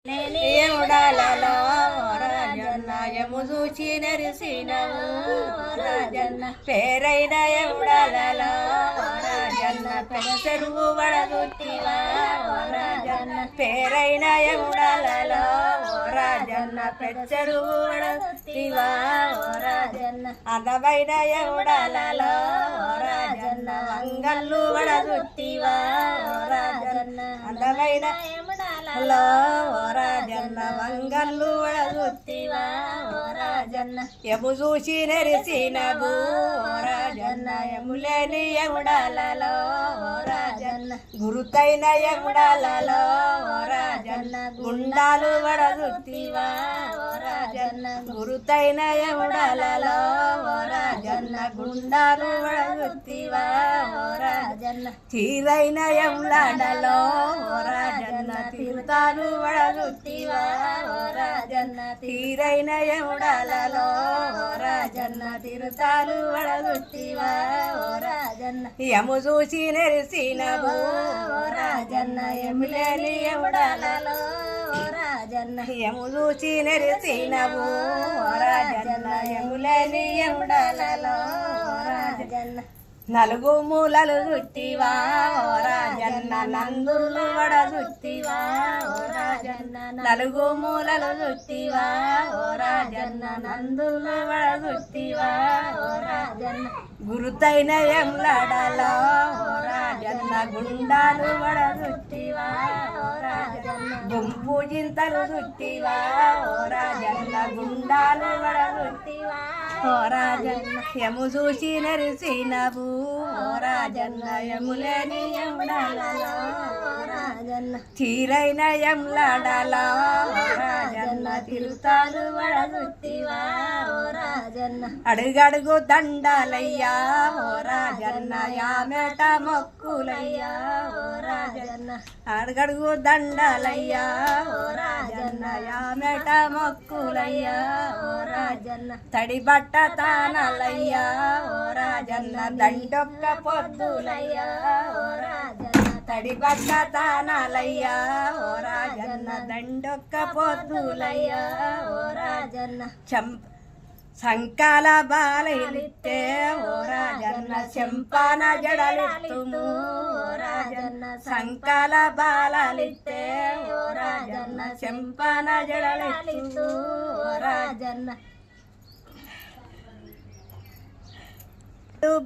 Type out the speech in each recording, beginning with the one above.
ఏముడాలలో రాజన్న యము చూచి నెరిసినవు రాజన్న పేరైన ఎముడాలలో రాజన్న పెసరువు వడగుట్టివా రాజన్న పేరైన ఎముడాలలో రాజన్న పెసరువు వడగుట్టివా రాజన్న అందమైన ఎముడాలలో రాజన్న వంగల్లు వడగుట్టివా రాజన్న అందమైన ఎముడాలలో రాజన్న వంగల్లు వడగుట్టివా రాజన్న యము చూసి నెరిసినవు రాజన్న యములేని ఎముడాలలో రాజన్న గురుతైన ఎముడాలలో రాజన్న గుండాలు వడగుట్టివా రాజన్న గురుతైన ఎముడాలలో రాజన్న గుండాలు వడగుట్టివా రాజన్న తీరైన ఎములాడలో రాజన్న తీరుతాను వడగుట్టివా రాజన్న తీరైన ఎముడాలలో రాజన్న తీరుతాను వడగుట్టివా రాజన్న యము చూసి నెరిసినవు రాజన్న యములేని ఎముడాలలో రాజన్న యము చూసి నెరిసినవు రాజన్న యములేని ఎముడాలలో రాజన్న నలుగు మూలలు చుట్టివా రాజన్న నందులు వడగుట్టివా రాజన్న నలుగు మూలలు చుట్టివా రాజన్న నందులు వడగుట్టివా రాజన్న గురుతైన ఎంలాడలో రాజన్న గుండాలు వడగుట్టివా రాజన్న గుంపు జింతలు చుట్టివా రాజన్న గుండాలు వడగుట్టివా రాజన్న యము చూసి నెరిసినవు రాజన్న యములేని ఎముడాలలో రాజన్న తీరైన ఎంలాడలో రాజన్న తిరుతాలు వడగుట్టివా రాజన్న అడుగడుగు దండాలయ్యా రాజన్న యామెట మొక్కులయ్యా రాజన్న అడుగడుగు దండాలయ్యా రాజన్న యామెట మొక్కులయ్యా రాజన్న తడి బట్ట తానలయ్యా రాజన్న దండొక్క పొద్దులయ్యా రాజన్న తడి బట్ట తానాలయ్యా రాజన్న దండొక్క పొద్దులయ్యా రాజన్న సంకాల బాలయిలిత్తే ఓ రాజన్న చెంపాన జడలెత్తుము రాజన్న సంకాల బాలలిత్తే ఓ రాజన్న చెంపాన జడలెత్తు రాజన్న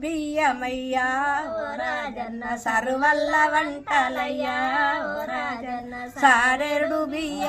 బియ్యమయ్యా ఓ రాజన్న సరువల్ల వంటలయ్యా ఓ రాజన్న సారెడు బియ్య